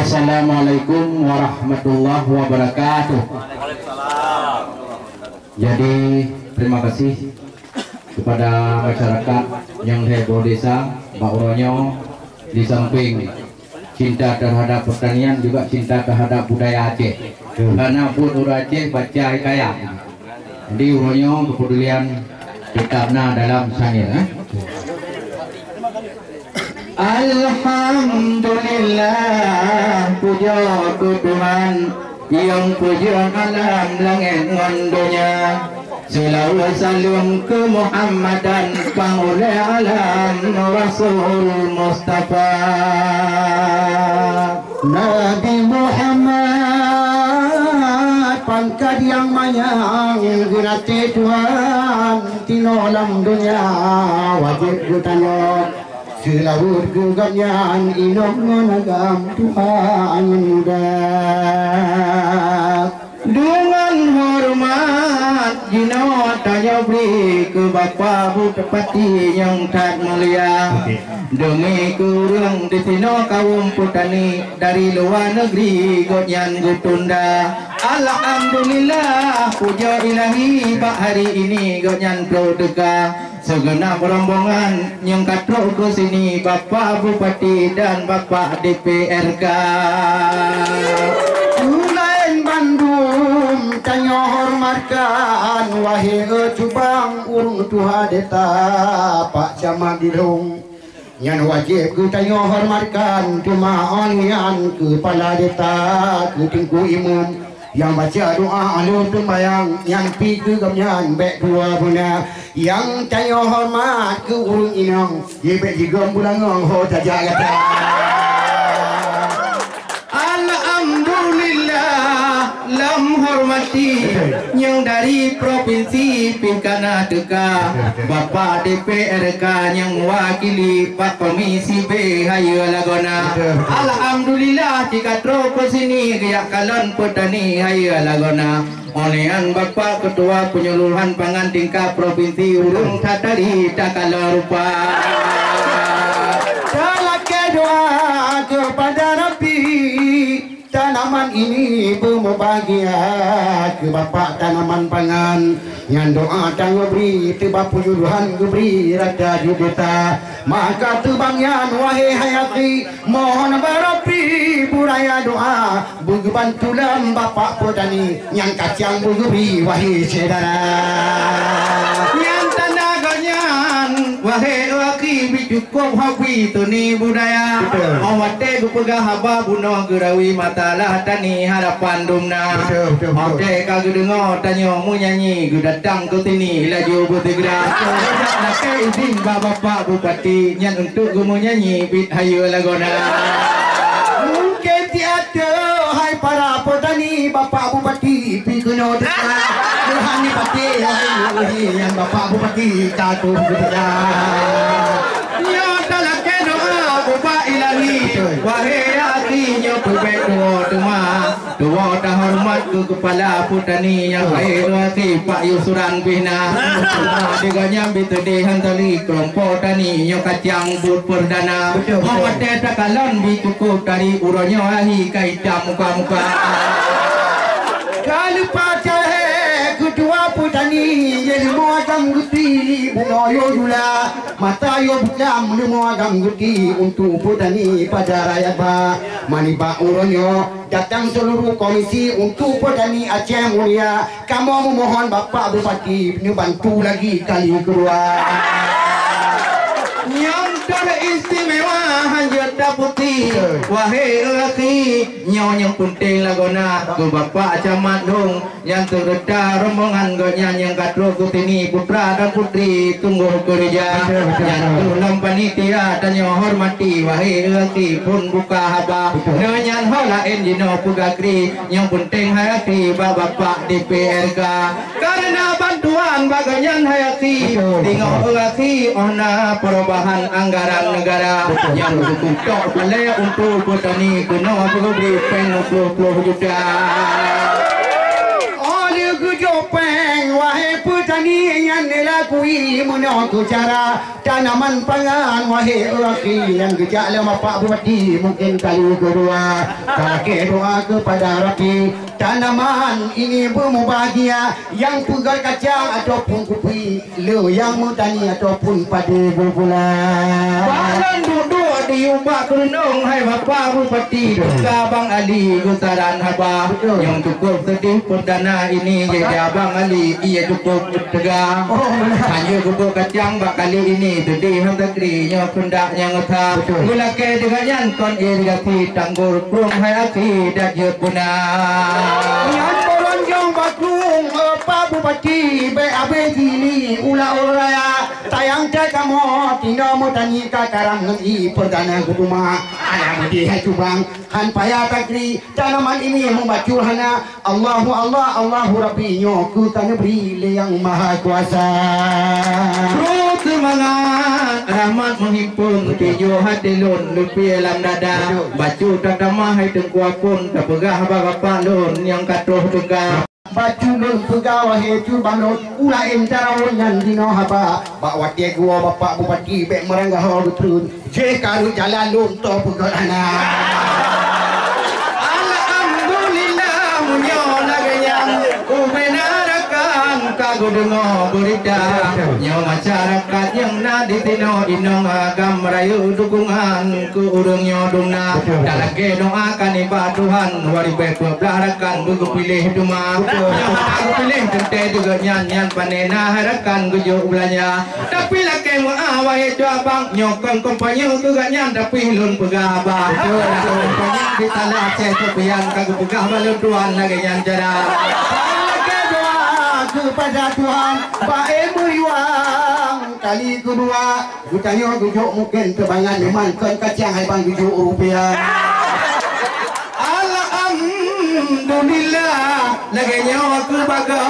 Assalamualaikum warahmatullahi wabarakatuh. Jadi terima kasih kepada masyarakat yang heboh desa Mbak Uronyo, di samping cinta terhadap pertanian juga cinta terhadap budaya Aceh. Karena pun orang Aceh baca kaya. Jadi Uronyo kepedulian kitabnya dalam sangir. Alhamdulillah, puja ke Tuhan yang puja alam langit ngondonya. Selawat salam ke Muhammad dan pangulai alam Rasul Mustafa Nabi Muhammad, pangkat yang manyang gerati Tuhan tinolam dunia wajib gutano. Selawat geganyan inom nagam Tuhan muda. Dengan hormat Jino tanya beri ke Bapa Bupati yang tak mulia. Demi kurang di sini kaum petani dari luar negeri godyan gutunda. Alhamdulillah, puja ilahi pak hari ini godyan prodeka. Segenap rombongan yang katro ke sini Bapak Bupati dan Bapak DPRK. Ulain Bandung tanya hormatkan wahai cubang urung tuha deta Pak Camat Dilung. Yang wajib ku tanya hormatkan cuma onian kepala deta ke tingku imum yang baca doa alur sembayang yang pergi gamyan bek dua punya yang tanya hormat ke urung inong yebek juga bulangong ho tajak kata. Alhamdulillah, lam hormati yang dari provinsi Pingkana Teka Bapak DPRK yang mewakili Pak Komisi B Hayu Lagona. Alhamdulillah jika terus ke sini riak kalon petani Hayu Lagona. Olehan Bapak Ketua Penyuluhan Pangan tingkat Provinsi Urung Tatari Takala Rupa. Dalake doa kepada Nabi, tanaman ini berbahagia ke Bapak tanaman pangan. Yang doa tangga beri tebak penyuluhan beri rada judeta. Maka tebangyan wahai hayati mohon berapi buraya doa bugi bantulan Bapak petani yang kacang bugi wahai saudara. Yang tanaganyan wahai laki bicukup hawi tuni budaya. Awate gupega haba buno gerawi matalah tani harapan dumna. Awate kagedengo tanyo mu nyanyi datang ke sini laju bertegra. Nak izin Bapak Bupati yang untuk gumu nyanyi bit Hayu Lagona. Mungkin tiada hai para petani Bapak Bupati pikeno deka. Tuhani pati yang Bapak Bupati katu bertegra. Ya dalam doa Bapak ilahi wahai hatinya berbeda dua hormat ke kepala petani yang baik hati Pak Yusuran Bina. Diganya bitede hantali kelompok tani yang kacang but perdana. Awat tak kalon cukup dari uronyo ahi kaita muka-muka. Kalau pacahe kedua petani jadi muagam guti bunoyo jula mata yo bukan muagam guti untuk petani pada rakyat ba mani ba uronyo datang seluruh komisi untuk petani Aceh Mulia. Kamu memohon Bapak Bupati bantu lagi kali kedua. Yang teristimewa hanya daputi wahai lelaki yang penting lagona ke Bapak Camat Dong yang terdedah rombongan gonya yang katro kutini putra dan putri tunggu gereja yang tulang panitia dan yang hormati wahai lelaki pun buka haba dengan hola enjino pugakri yang penting hayati Bapak DPRK karena bantuan bagian hayati tinggal lelaki ona perubahan anggaran negara yang untuk boleh untuk petani kena beri pen 20 juta. Oleh kujopeng wahai petani tani yang nelakui menok cara tanaman pangan wahai akhi yang gejak lama Pak Bupati mungkin kali kedua kakek doa kepada Rafi tanaman ini berbahagia yang pegal kacang ataupun kupi lo yang mutani ataupun padi berbulan Bahan duduk diubah kerunung hai Bapak Bupati Duka Abang Ali Gusaran Haba yang cukup sedih perdana ini jadi Abang Ali ia cukup tegak hanya kubur kacang bak kali ini sedih ham tegri nyo kendaknya ngetah gula ke dengan yan kon irigasi tanggul prum hai aki dak yut puna yang boronjong batung Pak Bupati BAB sini ula uraya tayang cakamu tino mutani kakarang ngi perdana kedua anak di hajubang han paya takri tanaman ini membacu hana Allahu Rabbi nyo ku tanya beri yang maha kuasa Terus semangat rahmat menghimpun tijo hati lun lupi alam dada bacu tak damah hai tengkuah pun tak pegah bapak lun yang katuh tegak baju lun pegawai heju bangun ulain tarawon yang dino haba bak wati gua Bapak Bupati bek meranggah hal betul je karu jalan lun to pegalana Alhamdulillah munyo lagayang ubenarakan kagu dengo berita nyo masyarakat yang nadi tino inong agam merayu dukungan ke urung nyo dumna dalage doakan ibadah Tuhan wari beko belarakan buku pilih duma nyo aku pilih tente juga nyanyian panena harakan gujo ulanya tapi lake mo awai jo abang nyokong kompanyo juga nyan tapi lun pegaba kompanyo di tanah Aceh kepian kagu pegah balun tuan lagi nyan jara kepada Tuhan baik beriwang kali kedua gutanya gujuk mungkin kebangan memang kan kacang hai bang gujuk rupiah Alhamdulillah lagi nyawa ku bago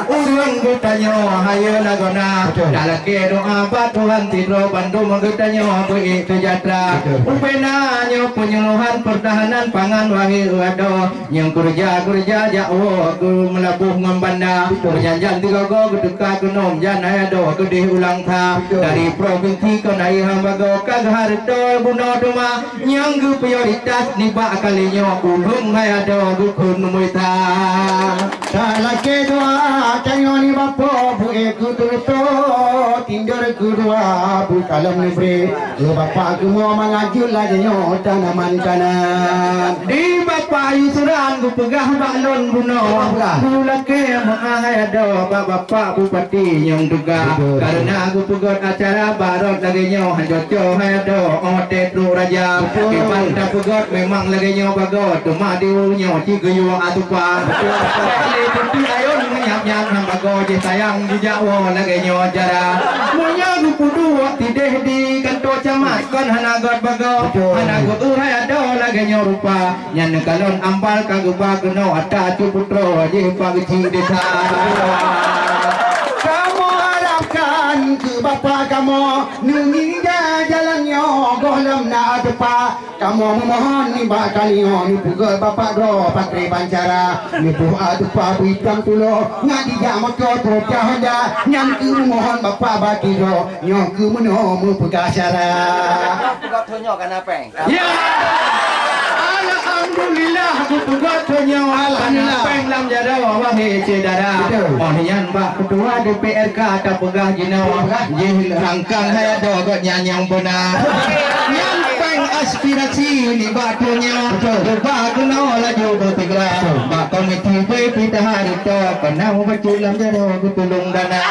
urang gutanya hayo lagona dalake doa ba Tuhan tidro bandu magutanya bui sejahtera upena nyo penyuluhan pertahanan pangan wahi ado yang kerja jawo ku melabuh ngambanda perjanjian tiga go gedeka genom jan ado kedih ulang ta dari provinsi ko nai hambago kagharto buno duma nyang gu prioritas niba kalinya ulung ado gukun muita salake doa tayoni bapo bu ekututo tindur kedua bu kalam nebre bapak semua mengajul lagi nyo tanaman kanan di bapak yusuran gu pegah balon buno bulake mengahay ado bapak Bupati yang duga karena gu pegot acara barot lagi nyo hanjoco hay ado ote tru raja kipan ta pegot memang lagi nyo bagot cuma diunya cigeyo atupa kali putih ayon nyap-nyap hambago je sayang di Jawa lagi nyo jara monya gu pudu tideh di kantor camat kon hanagot bago hanagot uhay ado lagi nyo rupa nyan kalon ambal kagubah keno ada tu putro je pagi desa kamu harapkan ke bapak kamu nungiga jalannya golam na depa kamu memohon ni bakal ni pugol bapak do patri bancara ni bu adepa hitam tulo ngadi jamak to jahada nyam ku mohon bapak bagi do nyo ku meno mu pegasara Pegat honyo kan apa? ya Alhamdulillah aku pegat honyo alhamdulillah penglam jara wahi cedara mohon Pak Ketua DPRK ta pegah jinawa je rangkang haya do got nyanyang benar yang peng aspirasi ni batunya ba kena laju do tigra ba komiti pita hari to kena baculam jara ku tulung dana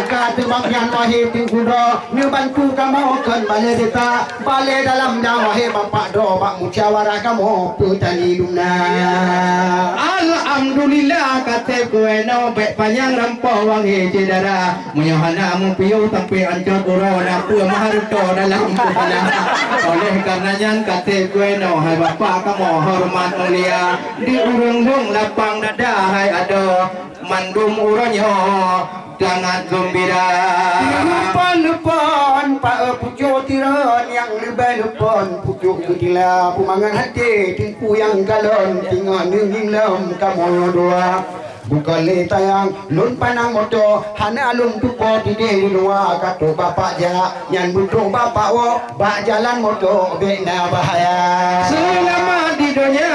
kata bagian wahai tingkudo ni bantu kamu kan balai deta balai dalam dah wahai bapak do bak musyawarah kamu petani lumna Alhamdulillah kata kowe no bek panjang rampo wangi cedara menyohana mumpiu sampai ancor urona pu maharto dalam kepala oleh karenanya kata kowe no hai bapak kamu hormat mulia di urung lapang dada hai ado mandum uronyo sangat gembira Lupan Pak pucuk tiran yang lebih lupan pucuk kutila pumangan hati tingku yang galon tinggal ningin lam kamu doa bukan li tayang lun panang moto hana lun tupo di luar kata bapak ja nyan butuh bapak wo bak jalan moto bina bahaya. Selamat di dunia,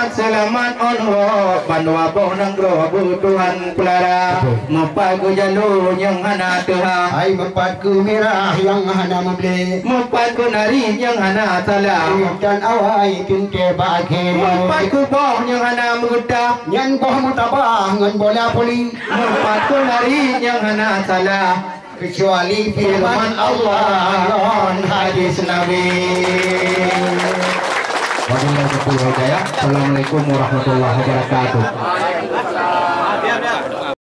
selamat onwo, panwa boh nanggro butuhan pelara, mepaku jalur yang hana tuha, ai mempatku merah yang hana membeli, mepaku nari yang hana salah, dan awai tinte bagi, mepaku boh yang hana mengutah, nyan boh mutabah ngan bola poli, mepaku nari yang hana salah, kecuali firman Allah dan hadis Nabi. Wabillahi taufiq wal hidayah. Assalamualaikum warahmatullahi wabarakatuh.